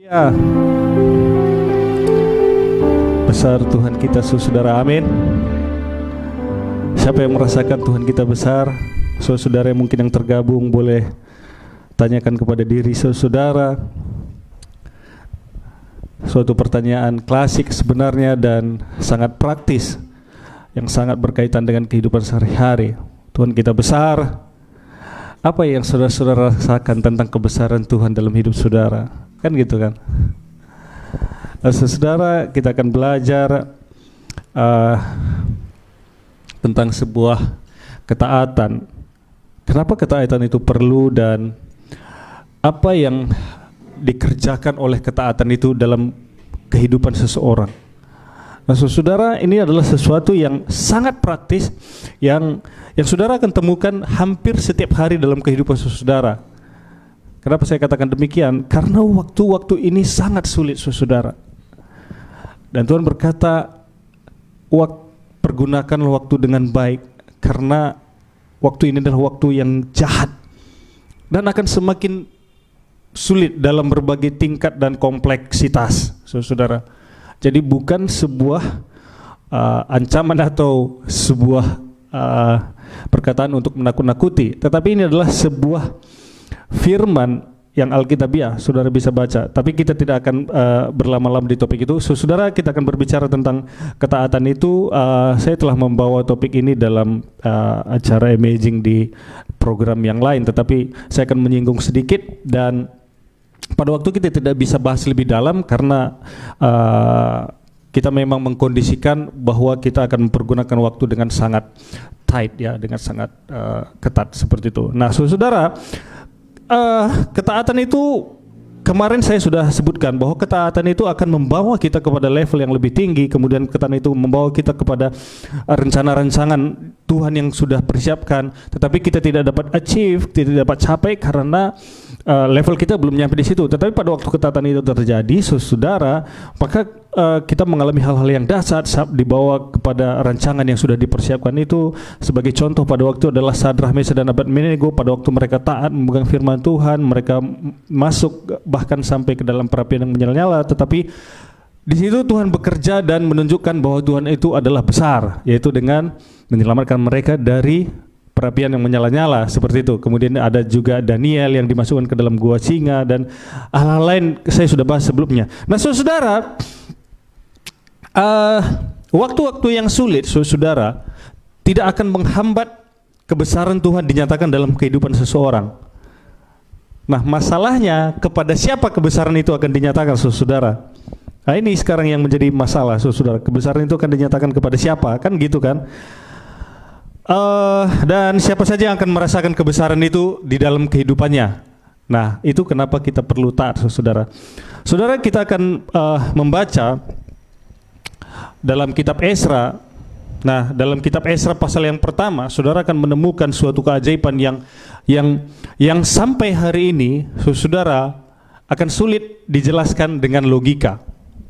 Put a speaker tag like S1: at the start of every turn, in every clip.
S1: Ya, besar Tuhan kita saudara, amin. Siapa yang merasakan Tuhan kita besar? Saudara yang mungkin yang tergabung boleh tanyakan kepada diri saudara. Suatu pertanyaan klasik sebenarnya dan sangat praktis, yang sangat berkaitan dengan kehidupan sehari-hari. Tuhan kita besar. Apa yang saudara-saudara rasakan tentang kebesaran Tuhan dalam hidup saudara? Kan gitu kan? Saudara, kita akan belajar tentang sebuah ketaatan. Kenapa ketaatan itu perlu dan apa yang dikerjakan oleh ketaatan itu dalam kehidupan seseorang. Nah, saudara, ini adalah sesuatu yang sangat praktis yang saudara akan temukan hampir setiap hari dalam kehidupan saudara. Kenapa saya katakan demikian? Karena waktu-waktu ini sangat sulit, saudara. Dan Tuhan berkata, pergunakanlah waktu dengan baik, karena waktu ini adalah waktu yang jahat dan akan semakin sulit dalam berbagai tingkat dan kompleksitas, saudara. Jadi bukan sebuah ancaman atau sebuah perkataan untuk menakut-nakuti, tetapi ini adalah sebuah firman yang Alkitabiah, saudara bisa baca. Tapi kita tidak akan berlama-lama di topik itu. Saudara, kita akan berbicara tentang ketaatan itu. Saya telah membawa topik ini dalam acara Imaging di program yang lain, tetapi saya akan menyinggung sedikit. Dan pada waktu kita tidak bisa bahas lebih dalam karena kita memang mengkondisikan bahwa kita akan mempergunakan waktu dengan sangat tight, ya, dengan sangat ketat seperti itu. Nah, saudara, ketaatan itu kemarin saya sudah sebutkan bahwa ketaatan itu akan membawa kita kepada level yang lebih tinggi. Kemudian ketaatan itu membawa kita kepada rencana-rancangan Tuhan yang sudah persiapkan, tetapi kita tidak dapat achieve, tidak dapat capai karena level kita belum nyampe di situ. Tetapi pada waktu ketaatan itu terjadi, saudara, maka kita mengalami hal-hal yang dahsyat dibawa kepada rancangan yang sudah dipersiapkan itu. Sebagai contoh, pada waktu adalah Sadrah, Mesah dan Abednego. Pada waktu mereka taat memegang firman Tuhan, mereka masuk bahkan sampai ke dalam perapian yang menyala-nyala. Tetapi di situ Tuhan bekerja dan menunjukkan bahwa Tuhan itu adalah besar, yaitu dengan menyelamatkan mereka dari perapian yang menyala-nyala seperti itu. Kemudian ada juga Daniel yang dimasukkan ke dalam gua singa dan hal-hal lain saya sudah bahas sebelumnya. Nah, saudara, waktu-waktu yang sulit, saudara, tidak akan menghambat kebesaran Tuhan dinyatakan dalam kehidupan seseorang. Nah, masalahnya kepada siapa kebesaran itu akan dinyatakan, saudara? Nah, ini sekarang yang menjadi masalah, saudara. Kebesaran itu akan dinyatakan kepada siapa? Kan gitu kan? Dan siapa saja yang akan merasakan kebesaran itu di dalam kehidupannya. Nah, itu kenapa kita perlu taat, saudara. Saudara, kita akan membaca dalam kitab Esra. Nah, dalam kitab Esra pasal yang pertama, saudara akan menemukan suatu keajaiban yang sampai hari ini, saudara, akan sulit dijelaskan dengan logika.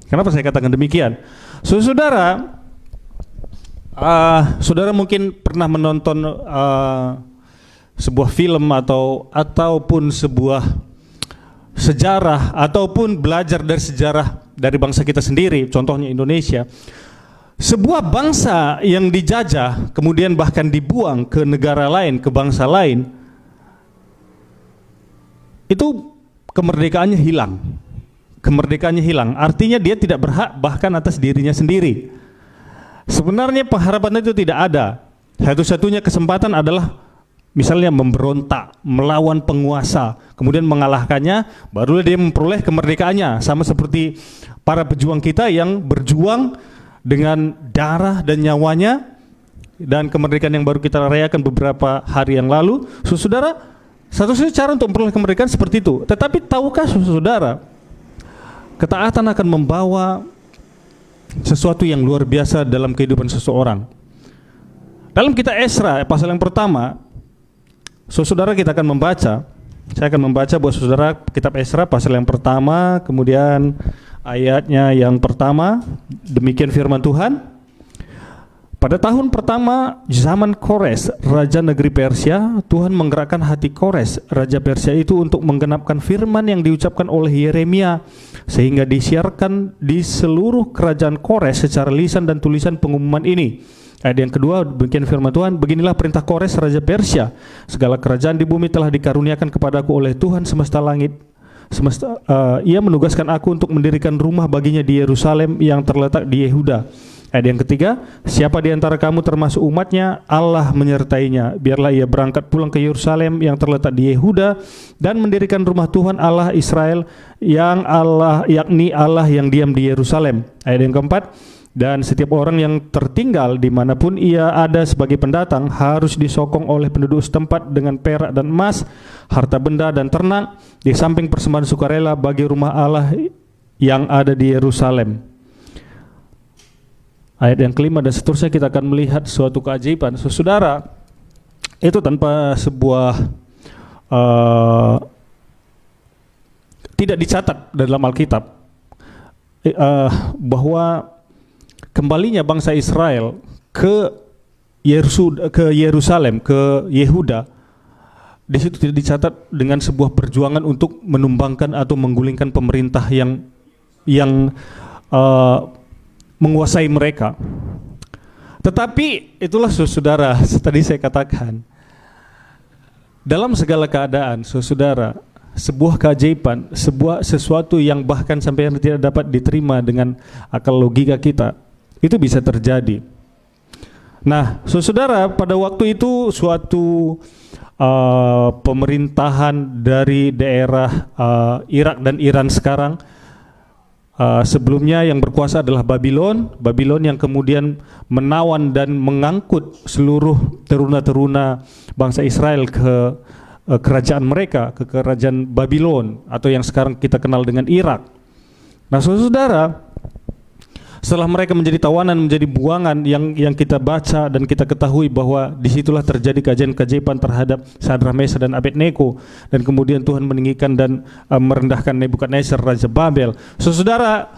S1: Kenapa saya katakan demikian? Saudara, saudara mungkin pernah menonton sebuah film ataupun sebuah sejarah ataupun belajar dari sejarah dari bangsa kita sendiri, contohnya Indonesia. Sebuah bangsa yang dijajah kemudian bahkan dibuang ke negara lain, ke bangsa lain, itu kemerdekaannya hilang. Kemerdekaannya hilang, artinya dia tidak berhak bahkan atas dirinya sendiri. Sebenarnya pengharapan itu tidak ada. Satu-satunya kesempatan adalah misalnya memberontak, melawan penguasa, kemudian mengalahkannya, barulah dia memperoleh kemerdekaannya. Sama seperti para pejuang kita yang berjuang dengan darah dan nyawanya, dan kemerdekaan yang baru kita rayakan beberapa hari yang lalu. Saudara, satu-satunya cara untuk memperoleh kemerdekaan seperti itu. Tetapi tahukah saudara, ketaatan akan membawa sesuatu yang luar biasa dalam kehidupan seseorang. Dalam kitab Esra pasal yang pertama, saudara, kita akan membaca. Saya akan membaca buat saudara kitab Esra pasal yang pertama, kemudian ayatnya yang pertama. Demikian firman Tuhan. Pada tahun pertama zaman Kores, raja negeri Persia, Tuhan menggerakkan hati Kores, raja Persia itu untuk menggenapkan firman yang diucapkan oleh Yeremia, sehingga disiarkan di seluruh kerajaan Kores secara lisan dan tulisan pengumuman ini. Ayat yang kedua, demikian firman Tuhan, beginilah perintah Kores raja Persia, segala kerajaan di bumi telah dikaruniakan kepadaku oleh Tuhan semesta langit. Ia menugaskan aku untuk mendirikan rumah baginya di Yerusalem yang terletak di Yehuda. Ayat yang ketiga, siapa di antara kamu termasuk umatnya, Allah menyertainya. Biarlah ia berangkat pulang ke Yerusalem yang terletak di Yehuda dan mendirikan rumah Tuhan Allah Israel yakni Allah yang diam di Yerusalem. Ayat yang keempat, dan setiap orang yang tertinggal dimanapun ia ada sebagai pendatang harus disokong oleh penduduk setempat dengan perak dan emas, harta benda dan ternak, di samping persembahan sukarela bagi rumah Allah yang ada di Yerusalem. Ayat yang kelima dan seterusnya, kita akan melihat suatu keajaiban. Saudara, itu tanpa sebuah tidak dicatat dalam Alkitab bahwa kembalinya bangsa Israel ke Yerusalem, ke Yehuda, di situ tidak dicatat dengan sebuah perjuangan untuk menumbangkan atau menggulingkan pemerintah yang menguasai mereka. Tetapi itulah saudara, tadi saya katakan, dalam segala keadaan saudara, sebuah keajaiban, sesuatu yang bahkan sampai yang tidak dapat diterima dengan akal logika kita, itu bisa terjadi. Nah, saudara, pada waktu itu suatu pemerintahan dari daerah Irak dan Iran sekarang, sebelumnya yang berkuasa adalah Babylon yang kemudian menawan dan mengangkut seluruh teruna-teruna bangsa Israel ke kerajaan mereka, ke kerajaan Babylon atau yang sekarang kita kenal dengan Irak. Nah, saudara, setelah mereka menjadi tawanan, menjadi buangan, yang kita baca dan kita ketahui bahwa disitulah terjadi keajaiban terhadap Sadrak, Mesak dan Abednego, dan kemudian Tuhan meninggikan dan merendahkan Nebukadnezar raja Babel. Saudara,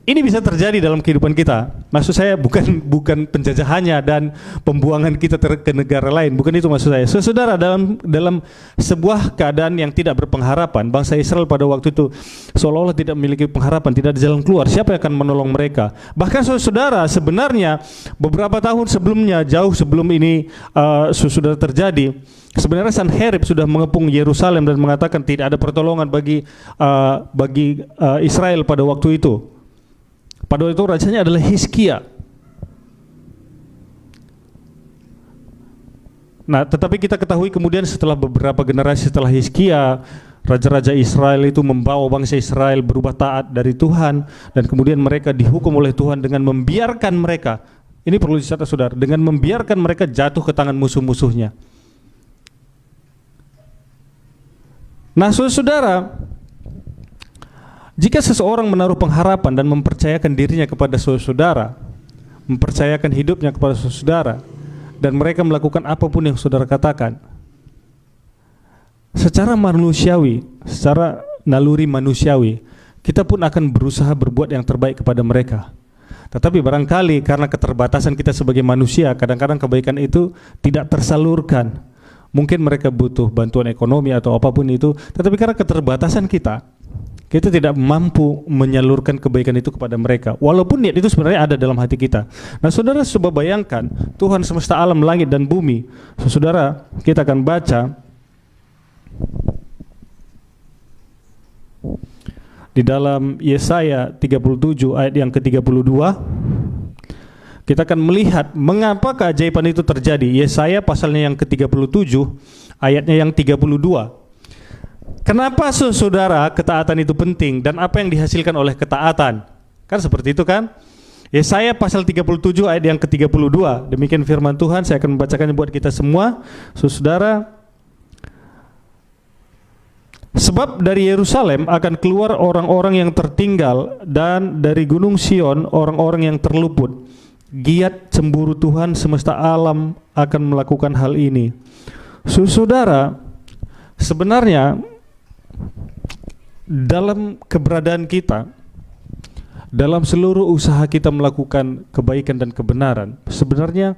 S1: ini bisa terjadi dalam kehidupan kita. Maksud saya bukan penjajahannya dan pembuangan kita ke negara lain, bukan itu maksud saya. Saudara, dalam sebuah keadaan yang tidak berpengharapan, bangsa Israel pada waktu itu seolah-olah tidak memiliki pengharapan, tidak ada jalan keluar. Siapa yang akan menolong mereka? Bahkan saudara, sebenarnya beberapa tahun sebelumnya, jauh sebelum ini sudah terjadi, sebenarnya Sanherib sudah mengepung Yerusalem dan mengatakan tidak ada pertolongan bagi Israel pada waktu itu. Pada waktu itu rajanya adalah Hizkia. Nah, tetapi kita ketahui kemudian setelah beberapa generasi setelah Hizkia, raja-raja Israel itu membawa bangsa Israel berubah taat dari Tuhan, dan kemudian mereka dihukum oleh Tuhan dengan membiarkan mereka, ini perlu dicatat saudara, dengan membiarkan mereka jatuh ke tangan musuh-musuhnya. Nah, saudara, jika seseorang menaruh pengharapan dan mempercayakan dirinya kepada saudara, mempercayakan hidupnya kepada saudara, dan mereka melakukan apapun yang saudara katakan, secara manusiawi, secara naluri manusiawi, kita pun akan berusaha berbuat yang terbaik kepada mereka. Tetapi barangkali karena keterbatasan kita sebagai manusia, kadang-kadang kebaikan itu tidak tersalurkan. Mungkin mereka butuh bantuan ekonomi atau apapun itu, tetapi karena keterbatasan kita tidak mampu menyalurkan kebaikan itu kepada mereka, walaupun niat itu sebenarnya ada dalam hati kita. Nah, saudara, coba bayangkan Tuhan semesta alam, langit dan bumi. Saudara, kita akan baca di dalam Yesaya 37 ayat yang ke-32. Kita akan melihat mengapa keajaiban itu terjadi. Yesaya pasalnya yang ke-37 ayatnya yang 32. Kenapa saudara ketaatan itu penting dan apa yang dihasilkan oleh ketaatan? Kan seperti itu kan? Yesaya pasal 37 ayat yang ke-32. Demikian firman Tuhan, saya akan membacakannya buat kita semua. Saudara, sebab dari Yerusalem akan keluar orang-orang yang tertinggal, dan dari gunung Sion orang-orang yang terluput. Giat cemburu Tuhan semesta alam akan melakukan hal ini. Saudara, sebenarnya dalam keberadaan kita, dalam seluruh usaha kita melakukan kebaikan dan kebenaran, sebenarnya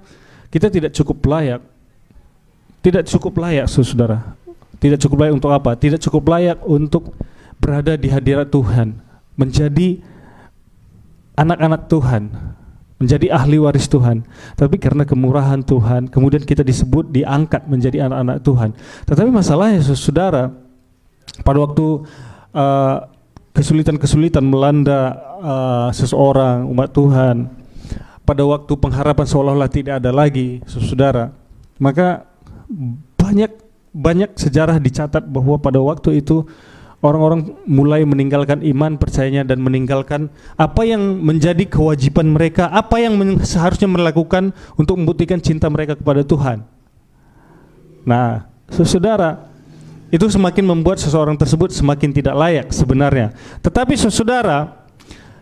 S1: kita tidak cukup layak. Tidak cukup layak, saudara. Tidak cukup layak untuk apa? Tidak cukup layak untuk berada di hadirat Tuhan, menjadi anak-anak Tuhan, menjadi ahli waris Tuhan. Tapi karena kemurahan Tuhan, kemudian kita disebut, diangkat menjadi anak-anak Tuhan. Tetapi masalahnya, saudara, pada waktu kesulitan-kesulitan melanda seseorang, umat Tuhan, pada waktu pengharapan seolah-olah tidak ada lagi, saudara, maka banyak sejarah dicatat bahwa pada waktu itu orang-orang mulai meninggalkan iman percayanya dan meninggalkan apa yang menjadi kewajiban mereka, apa yang seharusnya melakukan untuk membuktikan cinta mereka kepada Tuhan. Nah, saudara, itu semakin membuat seseorang tersebut semakin tidak layak sebenarnya. Tetapi saudara,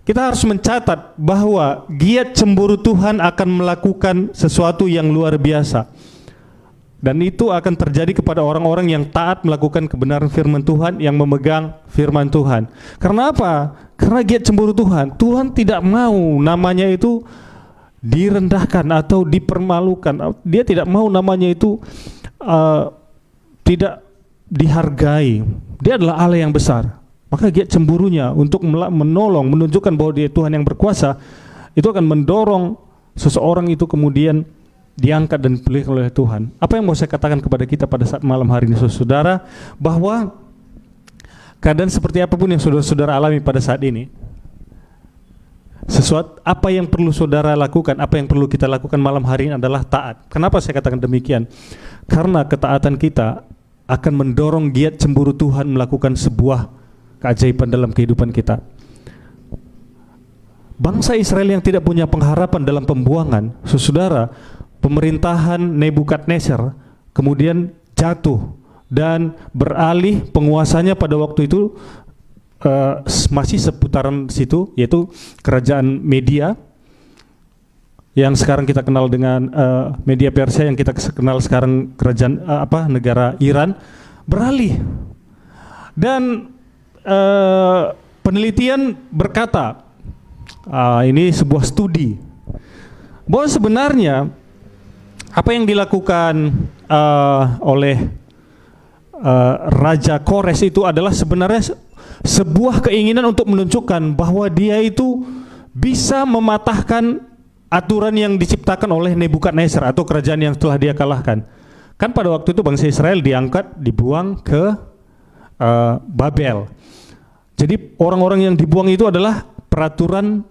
S1: kita harus mencatat bahwa giat cemburu Tuhan akan melakukan sesuatu yang luar biasa. Dan itu akan terjadi kepada orang-orang yang taat melakukan kebenaran firman Tuhan, yang memegang firman Tuhan. Karena apa? Karena giat cemburu Tuhan. Tuhan tidak mau namanya itu direndahkan atau dipermalukan. Dia tidak mau namanya itu tidak dihargai. Dia adalah Allah yang besar. Maka giat cemburunya untuk menolong, menunjukkan bahwa Dia Tuhan yang berkuasa, itu akan mendorong seseorang itu kemudian diangkat dan dipilih oleh Tuhan. Apa yang mau saya katakan kepada kita pada saat malam hari ini, saudara, bahwa keadaan seperti apapun yang saudara-saudara alami pada saat ini, sesuatu apa yang perlu saudara lakukan, apa yang perlu kita lakukan malam hari ini adalah taat. Kenapa saya katakan demikian? Karena ketaatan kita akan mendorong giat cemburu Tuhan melakukan sebuah keajaiban dalam kehidupan kita. Bangsa Israel yang tidak punya pengharapan dalam pembuangan, saudara, pemerintahan Nebukadnezar kemudian jatuh dan beralih penguasanya pada waktu itu masih seputaran situ, yaitu kerajaan Media yang sekarang kita kenal dengan Media Persia, yang kita kenal sekarang kerajaan negara Iran, beralih. Dan penelitian berkata, ini sebuah studi, bahwa sebenarnya apa yang dilakukan oleh Raja Kores itu adalah sebenarnya sebuah keinginan untuk menunjukkan bahwa dia itu bisa mematahkan aturan yang diciptakan oleh Nebukadnezar atau kerajaan yang telah dia kalahkan. Kan pada waktu itu bangsa Israel diangkat, dibuang ke Babel. Jadi orang-orang yang dibuang itu adalah peraturan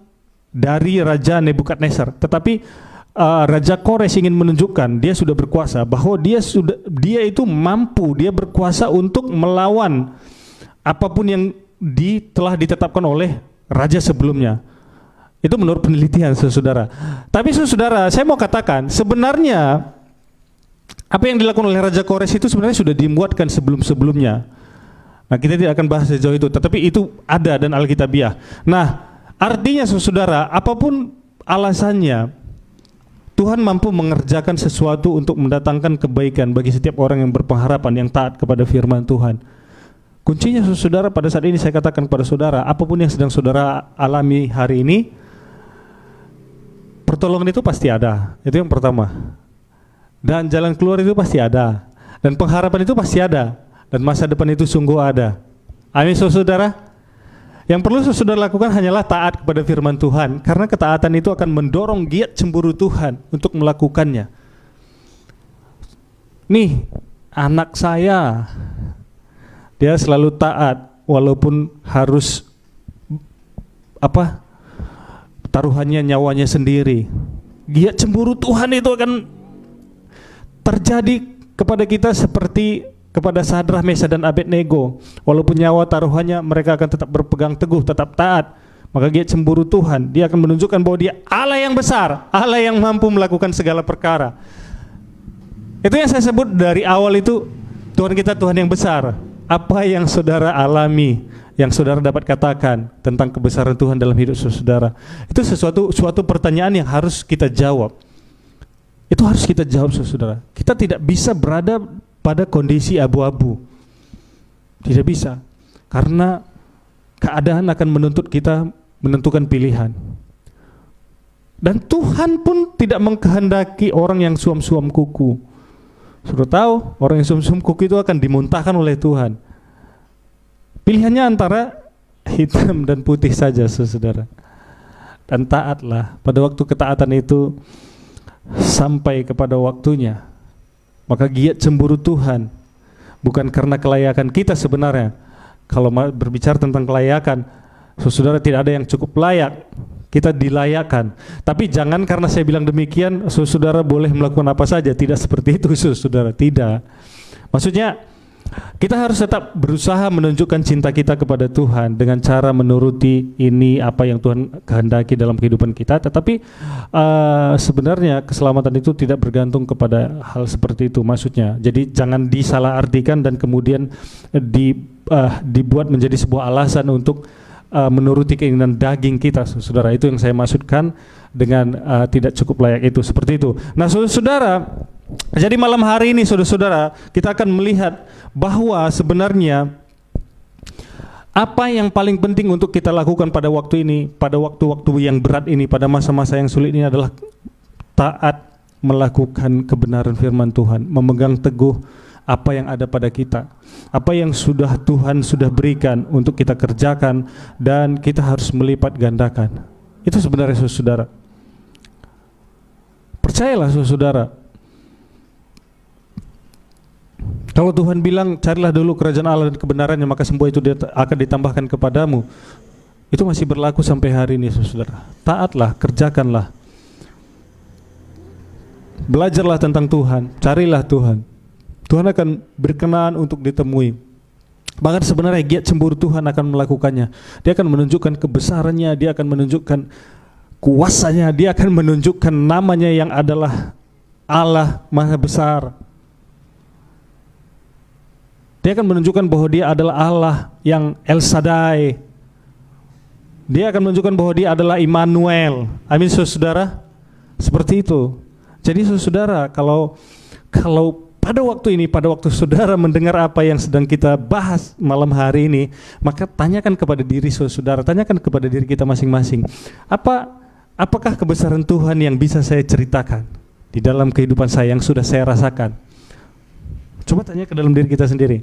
S1: dari Raja Nebukadnezar. Tetapi Raja Kores ingin menunjukkan dia sudah berkuasa, bahwa dia itu mampu, dia berkuasa untuk melawan apapun yang telah ditetapkan oleh raja sebelumnya. Itu menurut penelitian, saudara. Tapi saudara, saya mau katakan sebenarnya apa yang dilakukan oleh Raja Kores itu sebenarnya sudah dimuatkan sebelum-sebelumnya. Nah, kita tidak akan bahas sejauh itu, tetapi itu ada dan alkitabiah. Nah, artinya saudara, apapun alasannya, Tuhan mampu mengerjakan sesuatu untuk mendatangkan kebaikan bagi setiap orang yang berpengharapan, yang taat kepada firman Tuhan. Kuncinya saudara, pada saat ini saya katakan kepada saudara, apapun yang sedang saudara alami hari ini, pertolongan itu pasti ada. Itu yang pertama. Dan jalan keluar itu pasti ada. Dan pengharapan itu pasti ada. Dan masa depan itu sungguh ada. Amin, saudara. Yang perlu saudara lakukan hanyalah taat kepada firman Tuhan, karena ketaatan itu akan mendorong giat cemburu Tuhan untuk melakukannya. Nih, anak saya, dia selalu taat walaupun harus taruhannya nyawanya sendiri. Giat cemburu Tuhan itu akan terjadi kepada kita seperti kepada Sadrah, Mesah dan Abednego. Walaupun nyawa taruhannya, mereka akan tetap berpegang teguh, tetap taat. Maka giat cemburu Tuhan, dia akan menunjukkan bahwa dia Allah yang besar, Allah yang mampu melakukan segala perkara. Itu yang saya sebut dari awal itu, Tuhan kita Tuhan yang besar. Apa yang saudara alami, yang saudara dapat katakan tentang kebesaran Tuhan dalam hidup saudara, itu suatu pertanyaan yang harus kita jawab. Itu harus kita jawab, saudara. Kita tidak bisa berada pada kondisi abu-abu. Tidak bisa. Karena keadaan akan menuntut kita menentukan pilihan. Dan Tuhan pun tidak mengkehendaki orang yang suam-suam kuku. Sudah tahu, orang yang suam-suam kuku itu akan dimuntahkan oleh Tuhan. Pilihannya antara hitam dan putih saja, saudara. Dan taatlah, pada waktu ketaatan itu sampai kepada waktunya, maka giat cemburu Tuhan bukan karena kelayakan kita sebenarnya. Kalau berbicara tentang kelayakan, saudara, tidak ada yang cukup layak. Kita dilayakkan. Tapi jangan karena saya bilang demikian, saudara boleh melakukan apa saja. Tidak seperti itu, saudara. Tidak. Maksudnya, kita harus tetap berusaha menunjukkan cinta kita kepada Tuhan dengan cara menuruti ini apa yang Tuhan kehendaki dalam kehidupan kita. Tetapi sebenarnya keselamatan itu tidak bergantung kepada hal seperti itu. Maksudnya, jadi jangan disalahartikan dan kemudian dibuat menjadi sebuah alasan untuk menuruti keinginan daging kita, saudara. Itu yang saya maksudkan dengan tidak cukup layak itu, seperti itu. Nah, saudara, jadi malam hari ini, saudara-saudara, kita akan melihat bahwa sebenarnya apa yang paling penting untuk kita lakukan pada waktu ini, pada waktu-waktu yang berat ini, pada masa-masa yang sulit ini adalah taat melakukan kebenaran firman Tuhan, memegang teguh apa yang ada pada kita, apa yang Tuhan sudah berikan untuk kita kerjakan, dan kita harus melipat gandakan. Itu sebenarnya, saudara. Percayalah, saudara. Kalau Tuhan bilang carilah dulu kerajaan Allah dan kebenarannya, maka semua itu akan ditambahkan kepadamu. Itu masih berlaku sampai hari ini, saudara. Taatlah, kerjakanlah. Belajarlah tentang Tuhan, carilah Tuhan. Tuhan akan berkenan untuk ditemui. Bahkan sebenarnya giat cemburu Tuhan akan melakukannya. Dia akan menunjukkan kebesarannya, dia akan menunjukkan kuasanya, dia akan menunjukkan namanya yang adalah Allah Maha Besar. Dia akan menunjukkan bahwa dia adalah Allah yang El Shaddai. Dia akan menunjukkan bahwa dia adalah Immanuel. Amin, saudara. Seperti itu. Jadi saudara, kalau pada waktu ini, pada waktu saudara mendengar apa yang sedang kita bahas malam hari ini, maka tanyakan kepada diri saudara, tanyakan kepada diri kita masing-masing, apakah kebesaran Tuhan yang bisa saya ceritakan di dalam kehidupan saya, yang sudah saya rasakan? Coba tanya ke dalam diri kita sendiri.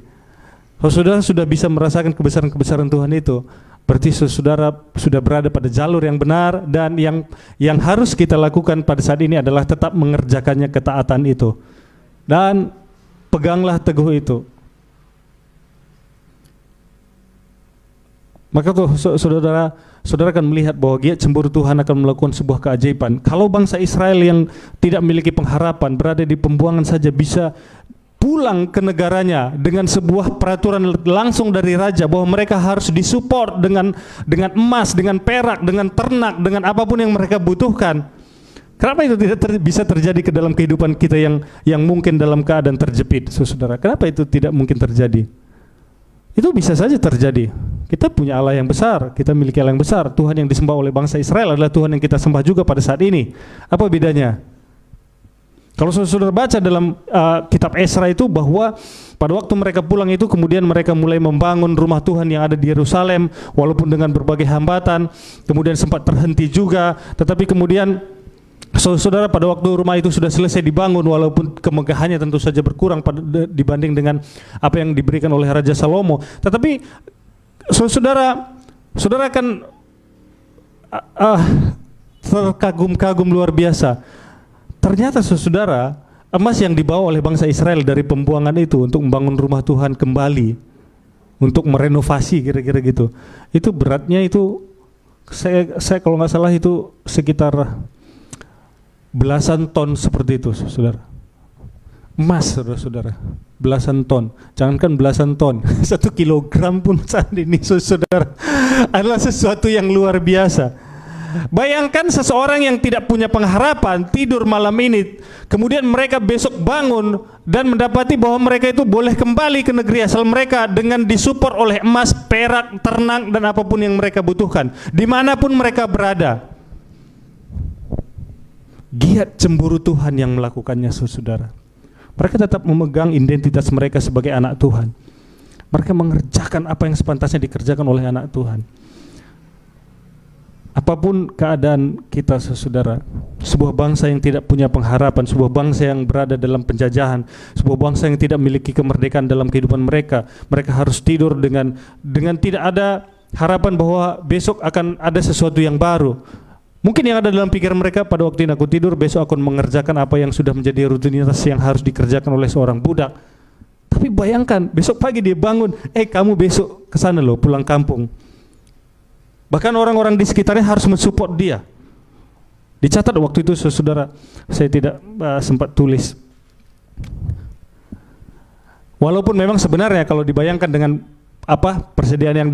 S1: Kalau saudara sudah bisa merasakan kebesaran-kebesaran Tuhan itu, berarti saudara sudah berada pada jalur yang benar, dan yang harus kita lakukan pada saat ini adalah tetap mengerjakannya, ketaatan itu. Dan peganglah teguh itu. Maka tuh saudara akan melihat bahwa giat cemburu Tuhan akan melakukan sebuah keajaiban. Kalau bangsa Israel yang tidak memiliki pengharapan, berada di pembuangan saja, bisa pulang ke negaranya dengan sebuah peraturan langsung dari raja bahwa mereka harus disupport dengan emas, dengan perak, dengan ternak, dengan apapun yang mereka butuhkan. Kenapa itu tidak bisa terjadi ke dalam kehidupan kita yang mungkin dalam keadaan terjepit, saudara? Kenapa itu tidak mungkin terjadi? Itu bisa saja terjadi. Kita punya Allah yang besar, kita miliki Allah yang besar. Tuhan yang disembah oleh bangsa Israel adalah Tuhan yang kita sembah juga pada saat ini. Apa bedanya? Kalau saudara baca dalam kitab Esra itu, bahwa pada waktu mereka pulang itu, kemudian mereka mulai membangun rumah Tuhan yang ada di Yerusalem, walaupun dengan berbagai hambatan, kemudian sempat terhenti juga, tetapi kemudian saudara, pada waktu rumah itu sudah selesai dibangun, walaupun kemegahannya tentu saja berkurang dibanding dengan apa yang diberikan oleh Raja Salomo, tetapi saudara akan terkagum-kagum luar biasa. Ternyata saudara, emas yang dibawa oleh bangsa Israel dari pembuangan itu untuk membangun rumah Tuhan kembali, untuk merenovasi, kira-kira gitu, itu beratnya itu, saya kalau nggak salah itu sekitar belasan ton seperti itu, saudara. Emas, saudara, belasan ton. Jangankan belasan ton, 1 kilogram pun saat ini, saudara, adalah sesuatu yang luar biasa. Bayangkan seseorang yang tidak punya pengharapan tidur malam ini, kemudian mereka besok bangun dan mendapati bahwa mereka itu boleh kembali ke negeri asal mereka dengan disupport oleh emas, perak, ternak, dan apapun yang mereka butuhkan, dimanapun mereka berada. Giat cemburu Tuhan yang melakukannya, saudara. Mereka tetap memegang identitas mereka sebagai anak Tuhan. Mereka mengerjakan apa yang sepantasnya dikerjakan oleh anak Tuhan. Apapun keadaan kita, saudara, sebuah bangsa yang tidak punya pengharapan, sebuah bangsa yang berada dalam penjajahan, sebuah bangsa yang tidak memiliki kemerdekaan dalam kehidupan mereka, mereka harus tidur dengan tidak ada harapan bahwa besok akan ada sesuatu yang baru. Mungkin yang ada dalam pikiran mereka, pada waktu ini aku tidur, besok akan mengerjakan apa yang sudah menjadi rutinitas yang harus dikerjakan oleh seorang budak. Tapi bayangkan, besok pagi dia bangun, kamu besok ke sana loh, pulang kampung. Bahkan orang-orang di sekitarnya harus mensupport dia. Dicatat waktu itu, saudara, saya tidak sempat tulis. Walaupun memang sebenarnya kalau dibayangkan dengan persediaan yang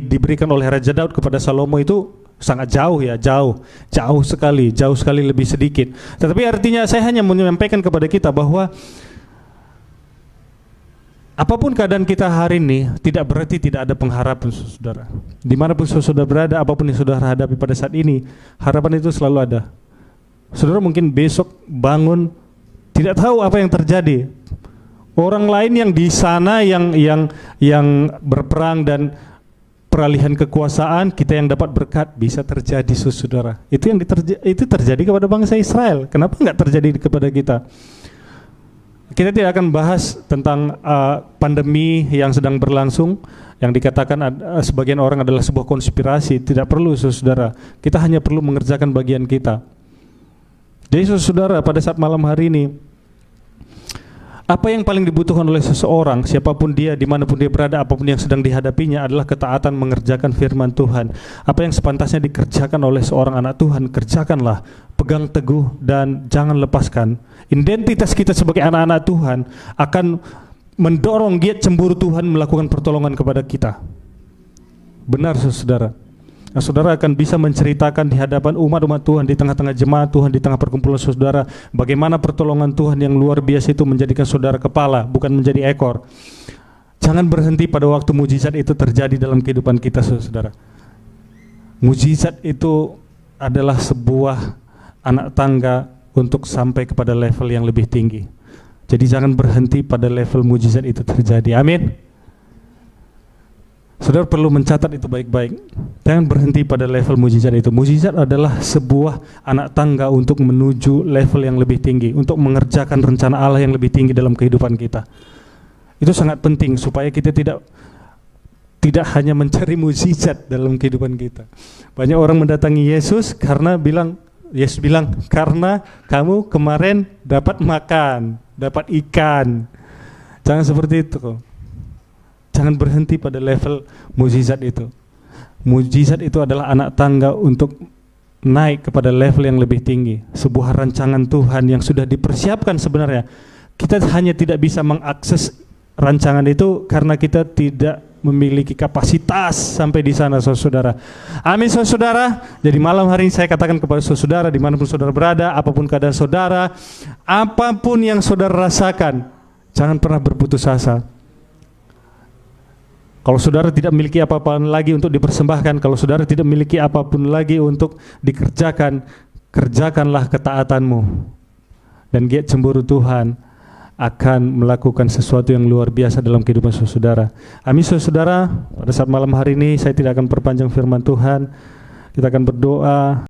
S1: diberikan oleh Raja Daud kepada Salomo itu sangat jauh ya, jauh sekali lebih sedikit. Tetapi artinya saya hanya menyampaikan kepada kita bahwa apapun keadaan kita hari ini tidak berarti tidak ada pengharapan, saudara. Dimanapun saudara berada, apapun yang saudara hadapi pada saat ini, harapan itu selalu ada. Saudara mungkin besok bangun tidak tahu apa yang terjadi. Orang lain yang di sana yang berperang dan peralihan kekuasaan, kita yang dapat berkat, bisa terjadi, saudara. Itu terjadi kepada bangsa Israel. Kenapa enggak terjadi kepada kita? Kita tidak akan bahas tentang pandemi yang sedang berlangsung, yang dikatakan sebagian orang adalah sebuah konspirasi. Tidak perlu, saudara. Kita hanya perlu mengerjakan bagian kita. Jadi, saudara, pada saat malam hari ini, apa yang paling dibutuhkan oleh seseorang, siapapun dia, dimanapun dia berada, apapun yang sedang dihadapinya, adalah ketaatan mengerjakan firman Tuhan. Apa yang sepantasnya dikerjakan oleh seorang anak Tuhan, kerjakanlah, pegang teguh dan jangan lepaskan. Identitas kita sebagai anak-anak Tuhan akan mendorong giat cemburu Tuhan melakukan pertolongan kepada kita. Benar, saudara. Nah, saudara akan bisa menceritakan di hadapan umat-umat Tuhan, di tengah-tengah jemaat Tuhan, di tengah perkumpulan saudara, bagaimana pertolongan Tuhan yang luar biasa itu menjadikan saudara kepala, bukan menjadi ekor. Jangan berhenti pada waktu mujizat itu terjadi dalam kehidupan kita, saudara. Mujizat itu adalah sebuah anak tangga untuk sampai kepada level yang lebih tinggi. Jadi jangan berhenti pada level mujizat itu terjadi. Amin. Saudara perlu mencatat itu baik-baik. Jangan berhenti pada level mujizat itu. Mujizat adalah sebuah anak tangga untuk menuju level yang lebih tinggi, untuk mengerjakan rencana Allah yang lebih tinggi dalam kehidupan kita. Itu sangat penting supaya kita tidak hanya mencari mujizat dalam kehidupan kita. Banyak orang mendatangi Yesus karena Yesus bilang, karena kamu kemarin dapat makan, dapat ikan. Jangan seperti itu kok. Jangan berhenti pada level mujizat itu. Mujizat itu adalah anak tangga untuk naik kepada level yang lebih tinggi. Sebuah rancangan Tuhan yang sudah dipersiapkan sebenarnya. Kita hanya tidak bisa mengakses rancangan itu karena kita tidak memiliki kapasitas sampai di sana, saudara. Amin, saudara. Jadi malam hari ini saya katakan kepada saudara, dimanapun saudara berada, apapun keadaan saudara, apapun yang saudara rasakan, jangan pernah berputus asa. Kalau saudara tidak memiliki apa-apa lagi untuk dipersembahkan, kalau saudara tidak memiliki apapun lagi untuk dikerjakan, kerjakanlah ketaatanmu. Dan giat cemburu Tuhan akan melakukan sesuatu yang luar biasa dalam kehidupan saudara. Amin, saudara. Pada saat malam hari ini saya tidak akan perpanjang firman Tuhan. Kita akan berdoa.